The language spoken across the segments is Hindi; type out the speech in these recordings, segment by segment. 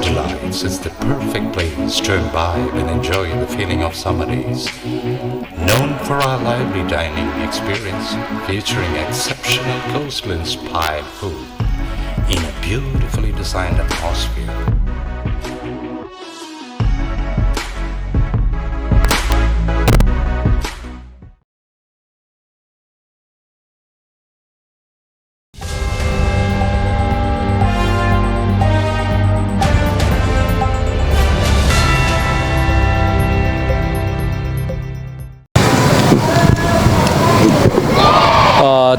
Delights is the perfect place to imbibe and enjoy the feeling of summer days. Known for our lively dining experience, featuring exceptional coastline-inspired food in a beautifully designed atmosphere.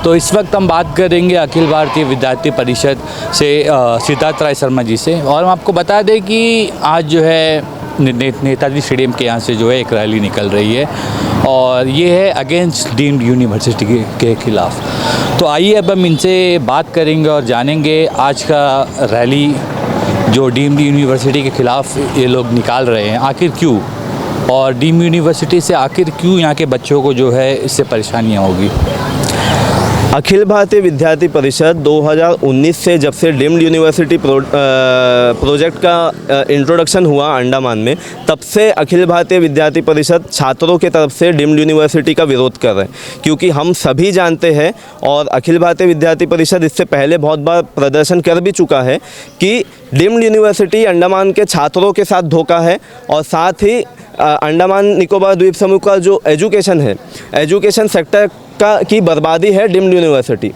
तो इस वक्त हम बात करेंगे अखिल भारतीय विद्यार्थी परिषद से सिद्धार्थ राय शर्मा जी से। और हम आपको बता दें कि आज जो है नेताजी स्टेडियम के यहाँ से जो है एक रैली निकल रही है और ये है अगेंस्ट डीम्ड यूनिवर्सिटी के खिलाफ़। तो आइए अब हम इनसे बात करेंगे और जानेंगे आज का रैली जो डीम्ड यूनिवर्सिटी के ख़िलाफ़ ये लोग निकाल रहे हैं आखिर क्यों, और डीम्ड यूनिवर्सिटी से आखिर क्यों यहाँ के बच्चों को जो है इससे परेशानियाँ होगी। अखिल भारतीय विद्यार्थी परिषद 2019 से जब से डीम्ड यूनिवर्सिटी प्रोजेक्ट का इंट्रोडक्शन हुआ अंडमान में, तब से अखिल भारतीय विद्यार्थी परिषद छात्रों के तरफ से डीम्ड यूनिवर्सिटी का विरोध कर रहे हैं। क्योंकि हम सभी जानते हैं और अखिल भारतीय विद्यार्थी परिषद इससे पहले बहुत बार प्रदर्शन कर भी चुका है कि डीम्ड यूनिवर्सिटी अंडमान के छात्रों के साथ धोखा है और साथ ही अंडमान निकोबार द्वीप समूह का जो एजुकेशन है, एजुकेशन सेक्टर की बर्बादी है डीम्ड यूनिवर्सिटी।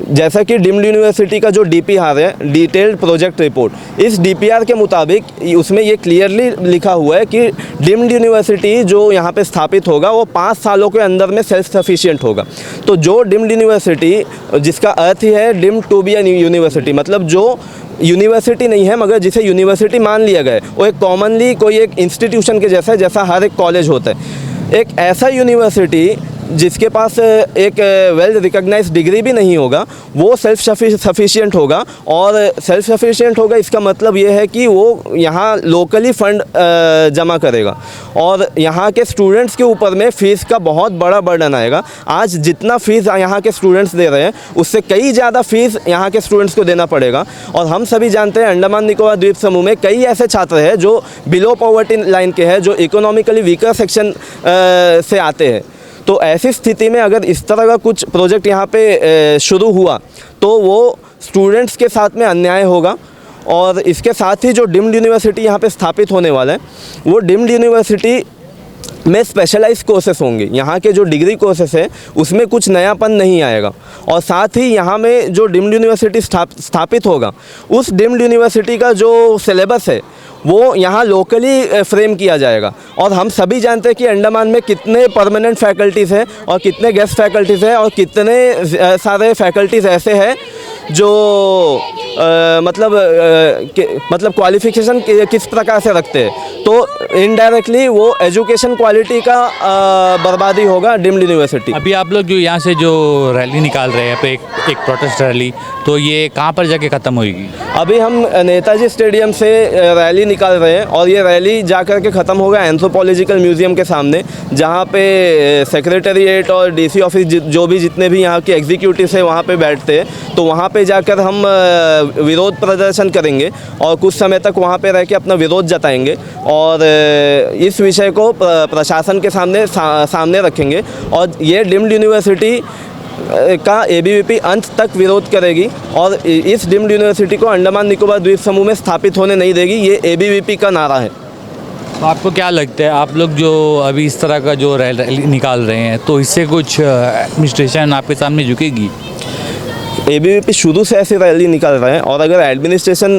जैसा कि डीम्ड यूनिवर्सिटी का जो DPR है, डिटेल्ड प्रोजेक्ट रिपोर्ट, इस DPR के मुताबिक उसमें ये क्लियरली लिखा हुआ है कि डीम्ड यूनिवर्सिटी जो यहाँ पे स्थापित होगा वो 5 सालों के अंदर में सेल्फ सफिशिएंट होगा। तो जो डीम्ड यूनिवर्सिटी, जिसका अर्थ ही है deemed to be an university, मतलब जो यूनिवर्सिटी नहीं है मगर जिसे यूनिवर्सिटी मान लिया गया है, वो एक कॉमनली कोई एक इंस्टीट्यूशन के जैसा है, जैसा हर एक कॉलेज होता है। एक ऐसा यूनिवर्सिटी जिसके पास एक वेल रिकॉग्नाइज्ड डिग्री भी नहीं होगा, वो सेल्फ सफिशिएंट होगा। और सेल्फ सफिशिएंट होगा इसका मतलब ये है कि वो यहाँ लोकली फ़ंड जमा करेगा और यहाँ के स्टूडेंट्स के ऊपर में फ़ीस का बहुत बड़ा बर्डन आएगा। आज जितना फ़ीस यहाँ के स्टूडेंट्स दे रहे हैं उससे कई ज़्यादा फ़ीस यहाँ के स्टूडेंट्स को देना पड़ेगा। और हम सभी जानते हैं अंडमान निकोबार द्वीप समूह में कई ऐसे छात्र हैं जो बिलो पॉवर्टी लाइन के हैं, जो इकोनॉमिकली वीकर सेक्शन से आते हैं। तो ऐसी स्थिति में अगर इस तरह का कुछ प्रोजेक्ट यहाँ पे शुरू हुआ तो वो स्टूडेंट्स के साथ में अन्याय होगा। और इसके साथ ही जो डीम्ड यूनिवर्सिटी यहाँ पे स्थापित होने वाला है, वो डीम्ड यूनिवर्सिटी में स्पेशलाइज्ड कोर्सेस होंगे। यहाँ के जो डिग्री कोर्सेस है उसमें कुछ नयापन नहीं आएगा। और साथ ही यहाँ में जो डीम्ड यूनिवर्सिटी स्थापित होगा, उस डीम्ड यूनिवर्सिटी का जो सिलेबस है वो यहाँ लोकली फ्रेम किया जाएगा। और हम सभी जानते हैं कि अंडमान में कितने परमानेंट फैकल्टीज़ हैं और कितने गेस्ट फैकल्टीज़ हैं और कितने सारे फैकल्टीज़ ऐसे हैं जो मतलब क्वालिफ़िकेशन किस प्रकार से रखते हैं। तो इनडायरेक्टली वो एजुकेशन क्वालिटी का बर्बादी होगा डीम्ड यूनिवर्सिटी। अभी आप लोग जो यहाँ से जो रैली निकाल रहे हैं पे एक प्रोटेस्ट रैली, तो ये कहाँ पर जाके ख़त्म होगी? अभी हम नेताजी स्टेडियम से रैली निकाल रहे हैं और ये रैली जाकर के ख़त्म होगा एंथ्रोपोलॉजिकल म्यूज़ियम के सामने, जहाँ पे सेक्रेटेरिएट और DC ऑफिस जो भी जितने भी यहाँ के एग्जीक्यूटिव्स हैं वहाँ पे बैठते हैं। तो वहाँ पे जाकर हम विरोध प्रदर्शन करेंगे और कुछ समय तक वहाँ पे रह के अपना विरोध जताएंगे और इस विषय को प्रशासन के सामने रखेंगे। और ये डीम्ड यूनिवर्सिटी का ABVP अंत तक विरोध करेगी और इस डीम्ड यूनिवर्सिटी को अंडमान निकोबार द्वीप समूह में स्थापित होने नहीं देगी। ये ABVP का नारा है। तो आपको क्या लगता है, आप लोग जो अभी इस तरह का जो रैली निकाल रहे हैं, तो इससे कुछ एडमिनिस्ट्रेशन आपके सामने झुकेगी? ABVP शुरू से ऐसी रैली निकाल रहे हैं और अगर एडमिनिस्ट्रेशन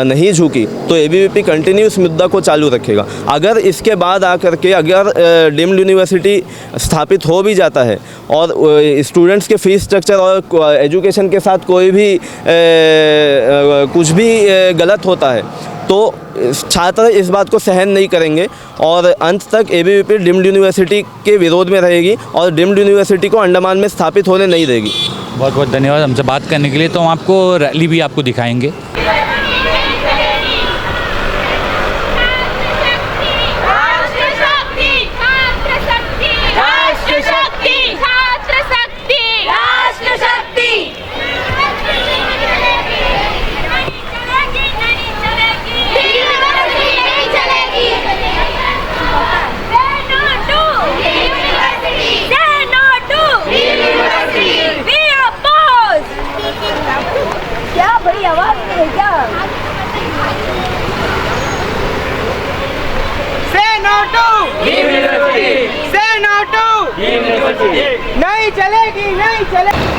नहीं झुकी तो ABVP कंटिन्यूस मुद्दा को चालू रखेगा। अगर इसके बाद आकर के अगर डीम्ड यूनिवर्सिटी स्थापित हो भी जाता है और स्टूडेंट्स के फीस स्ट्रक्चर और एजुकेशन के साथ कोई भी कुछ भी गलत होता है तो छात्र इस बात को सहन नहीं करेंगे और अंत तक ABVP डीम्ड यूनिवर्सिटी के विरोध में रहेगी और डीम्ड यूनिवर्सिटी को अंडमान में स्थापित होने नहीं देगी। बहुत बहुत धन्यवाद हमसे बात करने के लिए। तो हम आपको रैली भी आपको दिखाएंगे। नहीं चलेगी, नहीं चलेगी।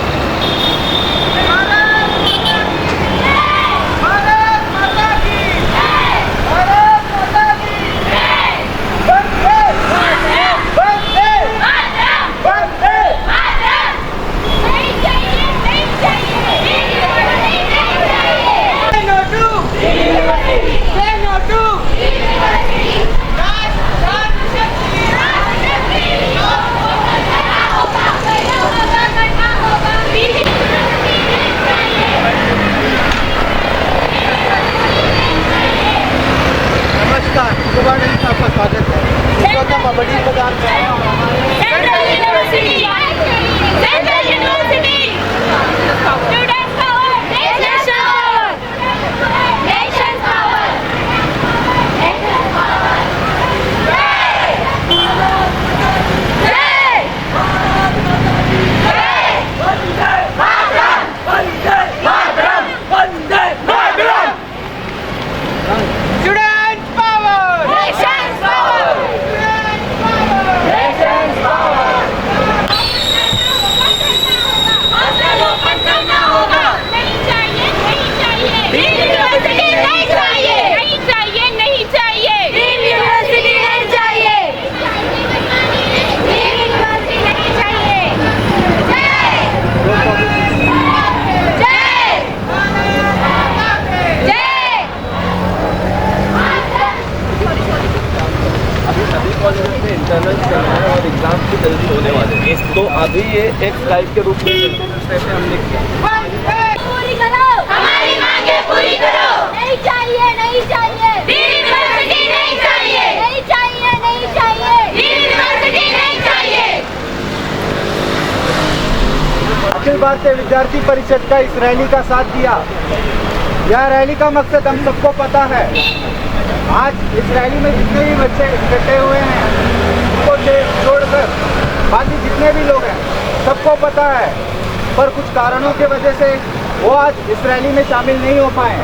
इंटरनल चल रहा है और एग्जाम भी जल्दी होने वाले हैं, तो अभी ये एक स्ट्राइक के रूप में हमने किया। पूरी करो, हमारी मांगे पूरी करो। नहीं चाहिए, नहीं चाहिए यूनिवर्सिटी, नहीं चाहिए, नहीं चाहिए, नहीं चाहिए यूनिवर्सिटी, नहीं चाहिए। अखिल भारतीय विद्यार्थी परिषद का इस रैली का साथ दिया। यह रैली का मकसद हम सबको पता है। आज इस रैली में जितने भी बच्चे इकट्ठे हुए हैं उनको छोड़कर बाकी जितने भी लोग हैं सबको पता है, पर कुछ कारणों की वजह से वो आज इस रैली में शामिल नहीं हो पाए।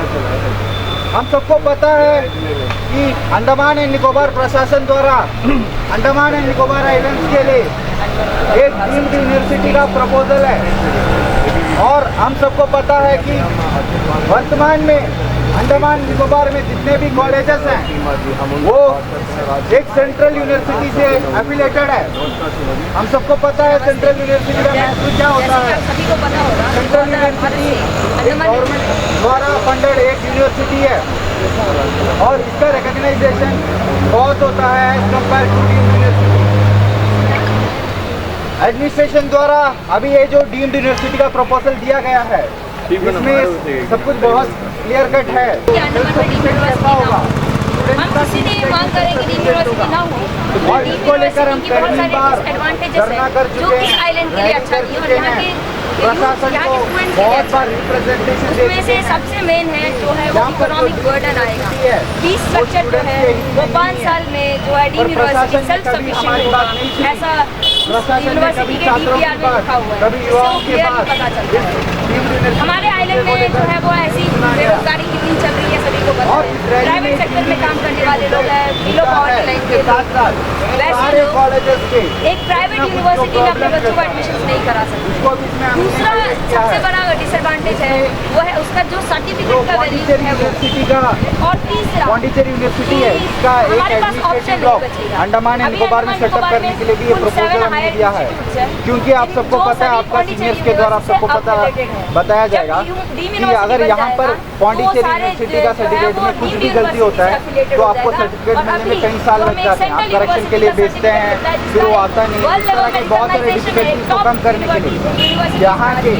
हम सबको पता है कि अंडमान एंड निकोबार प्रशासन द्वारा अंडमान एंड निकोबार आइलैंड्स के लिए एक डीम्ड यूनिवर्सिटी का प्रपोजल है, और हम सबको पता है कि वर्तमान में अंडमान निकोबार में जितने भी कॉलेजेस हैं वो एक सेंट्रल यूनिवर्सिटी से एफिलेटेड है। हम सबको पता है सेंट्रल यूनिवर्सिटी का महत्व क्या होता है। सेंट्रल यूनिवर्सिटी गवर्नमेंट द्वारा फंडेड एक यूनिवर्सिटी है और इसका रिकग्नाइजेशन बहुत होता है as compare to deemed university. Administration द्वारा अभी ये जो डीम्ड यूनिवर्सिटी का प्रपोजल दिया गया है इसमें सब कुछ बहुत क्लियर कट है। कैसा होगा हम किसी ने ये मांग करेंगे कि यूनिवर्सिटी ना हो, और इसको लेकर हम पहली बार धरना कर चुके हैं, आइलैंड के लिए अच्छा नहीं और यहाँ के प्रशासन को बहुत बार रिप्रेजेंटेशन दे उसमें से सबसे मेन है जो है वो इकोनॉमिक बर्डन आएगा। फीस स्ट्रक्चर जो है वो 5 साल में जो है डीम्ड यूनिवर्सिटी सेल्फ सफिशिएंट होगा, ऐसा यूनिवर्सिटी के DPR में लिखा हुआ है, इससे क्लियरली पता चलता है। हमारे आइलैंड में जो है वो ऐसी बेरोजगारी कितनी चल रही है सभी को पता है। प्राइवेट सेक्टर में काम करने वाले लोग हैं, बिलो पॉवर्टी लाइन के लोग, वैसे लोग एक प्राइवेट यूनिवर्सिटी में अपने बच्चों को एडमिशन नहीं करा सकते। दूसरा सबसे बड़ा डिसएडवांटेज है वो है उसका जो सर्टिफिकेट का वैल्यू है वो, और तीसरा पौंडीचेरी यूनिवर्सिटी है इसका एक administrative block Andaman and Nicobar में सेटअप करने के लिए भी ये प्रपोजल हमने दिया है, क्योंकि आप सबको पता है, आपका सीनियर्स के द्वारा आप सबको पता बताया जाएगा कि अगर यहाँ पर पौंडीचेरी यूनिवर्सिटी का सर्टिफिकेट में कुछ भी गलती होता है तो आपको सर्टिफिकेट मिलने में कई साल लग जाते हैं। आप करेक्शन के लिए भेजते हैं, फिर वो आता नहीं। इस तरह की बहुत सारे डिफिकल्टीज को कम करने के लिए यहाँ के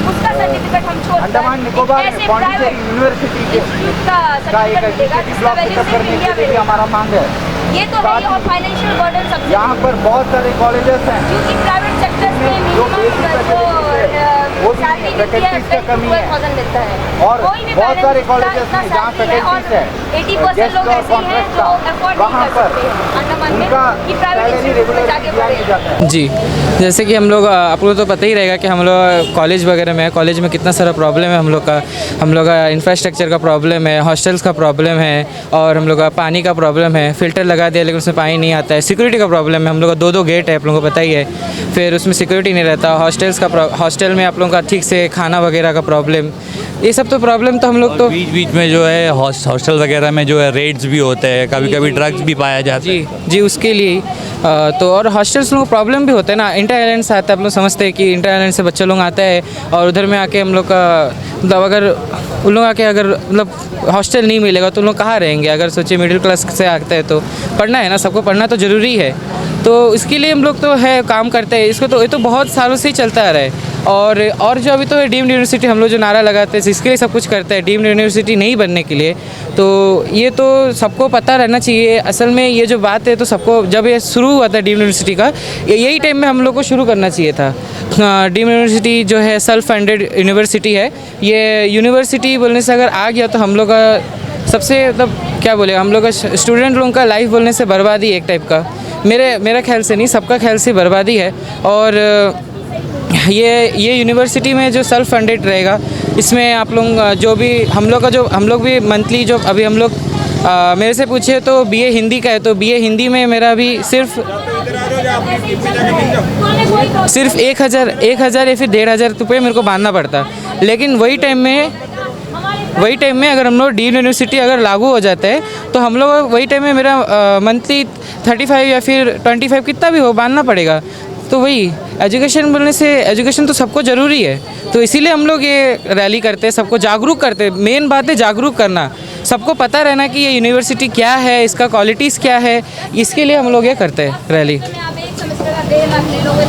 उसका सर्टिफिकेट हम छोड़ अंडमान निकोबार में पौंडीचेरी यूनिवर्सिटी के का एक एडमिनिस्ट्रेटिव ब्लॉक सेटअप करने के लिए भी हमारा मांग है। ये तो है, और फाइनेंशियल बर्डन सबसे यहाँ पर बहुत सारे कॉलेजेस हैं क्योंकि प्राइवेट सेक्टर में जो बेसिक फैसिलिटीज है वो भी सैलरी फैकल्टीज की कमी है 12,000 मिलता है और कोई भी बहुत सारे parents कॉलेजेस इतना में जहाँ salary है और फैकल्टीज है 80% गेस्ट लोग और ऐसे हैं कॉन्ट्रैक्ट जो स्टाफ अफोर्ड नहीं वहाँ कर पर सकते हैं अंडमान में उनका कि प्राइवेट सैलरी इंस्टीट्यूट में रेगुलर जाके दिया नहीं पढ़े। जाता है। जी, जैसे कि हम लोग आपको तो पता ही रहेगा कि हम लोग कॉलेज वगैरह में कॉलेज में कितना सारा प्रॉब्लम है हम लोग का इंफ्रास्ट्रक्चर का प्रॉब्लम है, हॉस्टल्स का प्रॉब्लम है और हम लोग का पानी का प्रॉब्लम है। फ़िल्टर लगा दिया लेकिन उसमें पानी नहीं आता है। सिक्योरिटी का प्रॉब्लम है, हम लोग का 2-2 गेट है, आप लोगों को पता ही है। फिर उसमें सिक्योरिटी नहीं रहता। हॉस्टल में आप लोगों का ठीक से खाना वगैरह का प्रॉब्लम, ये सब तो प्रॉब्लम तो हम लोग तो बीच बीच में जो है हॉस्टल वगैरह में जो है रेड्स भी होते हैं, कभी कभी ड्रग्स भी पाया जाता है। जी उसके लिए तो और हॉस्टल्स लोगों को प्रॉब्लम भी होता है ना। इंटर आइलैंड से आता है, आप लोग समझते हैं कि इंटर आइलैंड से बच्चे लोग आता है और उधर में आके हम लोग का मतलब अगर उन लोग आके अगर मतलब हॉस्टल नहीं मिलेगा तो उन लोग कहाँ रहेंगे। अगर सोचिए मिडिल क्लास से आते हैं तो पढ़ना है ना, सबको पढ़ना तो ज़रूरी है। तो इसके लिए हम लोग तो है काम करते हैं। इसको तो ये तो बहुत सालों से ही चलता आ रहा है। और जो अभी तो है डीम्ड यूनिवर्सिटी, हम लोग जो नारा लगाते हैं इसके लिए सब कुछ करते हैं डीम्ड यूनिवर्सिटी नहीं बनने के लिए। तो ये तो सबको पता रहना चाहिए। असल में ये जो बात है तो सबको जब ये शुरू हुआ था डीम्ड यूनिवर्सिटी का, यही टाइम में हम लोग को शुरू करना चाहिए था। डीम्ड यूनिवर्सिटी जो है सेल्फ फंडेड यूनिवर्सिटी है। ये यूनिवर्सिटी बोलने से अगर आ गया तो हम लोग का सबसे मतलब क्या बोले, हम लोग का स्टूडेंट लोगों का लाइफ बोलने से बर्बादी एक टाइप का, मेरा ख्याल से नहीं, सबका ख्याल से बर्बादी है। और ये यूनिवर्सिटी में जो सेल्फ फंडेड रहेगा, इसमें आप लोग जो भी हम लोग भी मंथली जो अभी हम लोग मेरे से पूछे तो बीए हिंदी का है, तो बीए हिंदी में मेरा अभी सिर्फ 1,000 या फिर 1,500 रुपये मेरे को बांधना पड़ता। लेकिन वही टाइम में अगर हम लोग डीम्ड यूनिवर्सिटी अगर लागू हो जाता है तो हम लोग वही टाइम में मेरा मंथली 35 या फिर 25 कितना भी हो बांधना पड़ेगा। तो वही एजुकेशन बोलने से एजुकेशन तो सबको ज़रूरी है, तो इसीलिए हम लोग ये रैली करते हैं, सबको जागरूक करते हैं। मेन बात है जागरूक करना, सबको पता रहना कि ये यूनिवर्सिटी क्या है, इसका क्वालिटीज़ क्या है, इसके लिए हम लोग ये करते हैं रैली। आप एक सेमेस्टर का 1.5 लाख ले लोगे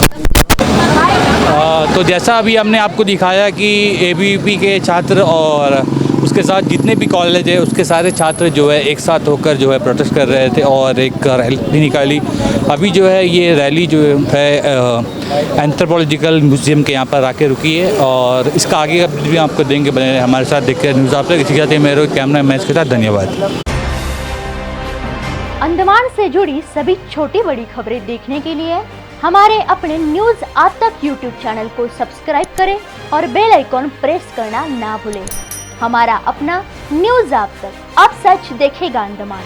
तो जैसा अभी हमने आपको दिखाया कि एबीवीपी के छात्र और उसके साथ जितने भी कॉलेज है उसके सारे छात्र जो है एक साथ होकर जो है प्रोटेस्ट कर रहे थे और एक रैली निकाली। अभी जो है ये रैली जो है एंथ्रोपोलॉजिकल म्यूज़ियम के यहाँ पर आके रुकी है और इसका आगे का भी आपको देंगे। बने हमारे साथ देखते हैं न्यूज़ आप तक। इसी के साथ मेरे कैमरा मैन के साथ धन्यवाद। अंडमान से जुड़ी सभी छोटी बड़ी खबरें देखने के लिए हमारे अपने न्यूज़ आज तक यूट्यूब चैनल को सब्सक्राइब करें और बेल आइकॉन प्रेस करना ना भूलें। हमारा अपना न्यूज़ आज तक, अब सच देखेगा अंडमान।